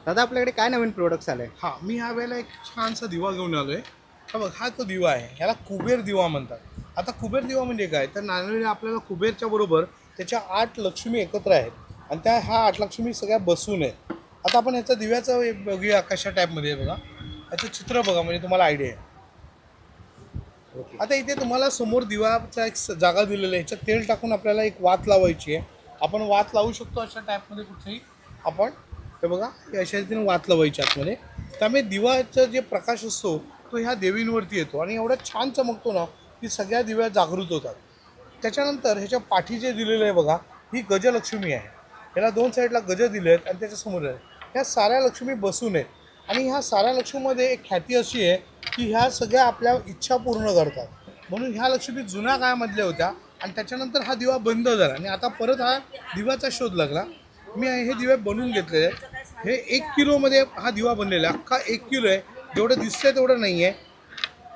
दादा आपल्याकडे काय नवीन प्रोडक्ट्स आले? हां, मी ह्या वेळेला एक छानसा दिवा घेऊन आलो आहे. हा बघ, हा तो दिवा आहे. ह्याला कुबेर दिवा म्हणतात. आता कुबेर दिवा म्हणजे काय, तर नारळी आपल्याला कुबेरच्या बरोबर त्याच्या 8 लक्ष्मी एकत्र आहेत आणि त्या ह्या 8 लक्ष्मी सगळ्या बसून आहेत. आता आपण ह्याचा दिव्याचं एक बघूया कशा टाईपमध्ये आहे बघा. याचं चित्र बघा म्हणजे तुम्हाला आयडिया आहे. ओके. आता इथे तुम्हाला समोर दिवाचा एक जागा दिलेली आहे. ह्याच्यात तेल टाकून आपल्याला एक वात लावायची आहे. आपण वात लावू शकतो अशा टाईपमध्ये कुठेही आपण. हे बघा, अशा रीतीने वात लावायची आतमध्ये. त्यामुळे दिवाचा जे प्रकाश असतो तो ह्या देवींवरती येतो आणि एवढा छान चमकतो ना की सगळ्या दिव्या जागृत होतात. त्याच्यानंतर ह्याच्या पाठी जे दिलेलं आहे बघा, ही गजलक्ष्मी आहे. ह्याला 2 साईडला गज दिले आहेत आणि त्याच्यासमोर आहे. ह्या साऱ्या लक्ष्मी बसून आहेत आणि ह्या साऱ्या लक्ष्मीमध्ये एक ख्याती अशी आहे की ह्या सगळ्या आपल्या इच्छा पूर्ण करतात. म्हणून ह्या लक्ष्मी जुन्या काळामधल्या होत्या आणि त्याच्यानंतर हा दिवा बंद झाला आणि आता परत हा दिव्याचा शोध लागला. मी हे दिवे बनवून घेतलेले आहेत. हे 1 किलोमध्ये हा दिवा बनलेला आहे. अख्खा 1 किलो आहे. जेवढं दिसतंय तेवढं नाही आहे.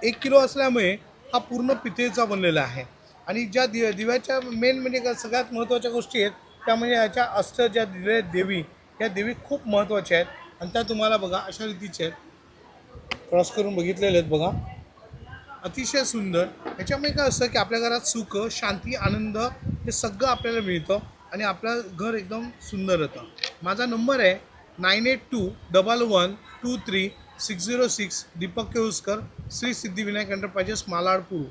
1 किलो असल्यामुळे हा पूर्ण पितळेचा बनलेला आहे. आणि ज्या दिव्याच्या मेन म्हणजे सगळ्यात महत्त्वाच्या गोष्टी आहेत त्या म्हणजे ह्याच्या ज्या दिल्या देवी, या देवी खूप महत्त्वाच्या आहेत आणि त्या तुम्हाला बघा अशा रीतीच्या आहेत. क्रॉस करून बघितलेले आहेत बघा, अतिशय सुंदर. ह्याच्यामुळे काय असतं की आपल्या घरात सुख, शांती, आनंद हे सगळं आपल्याला मिळतं आणि आपलं घर एकदम सुंदर होतं. माझा नंबर आहे 9821123606. दीपक केळुसकर, श्री सिद्धिविनायक एंटरप्राइजेस, मालाड, पुरू.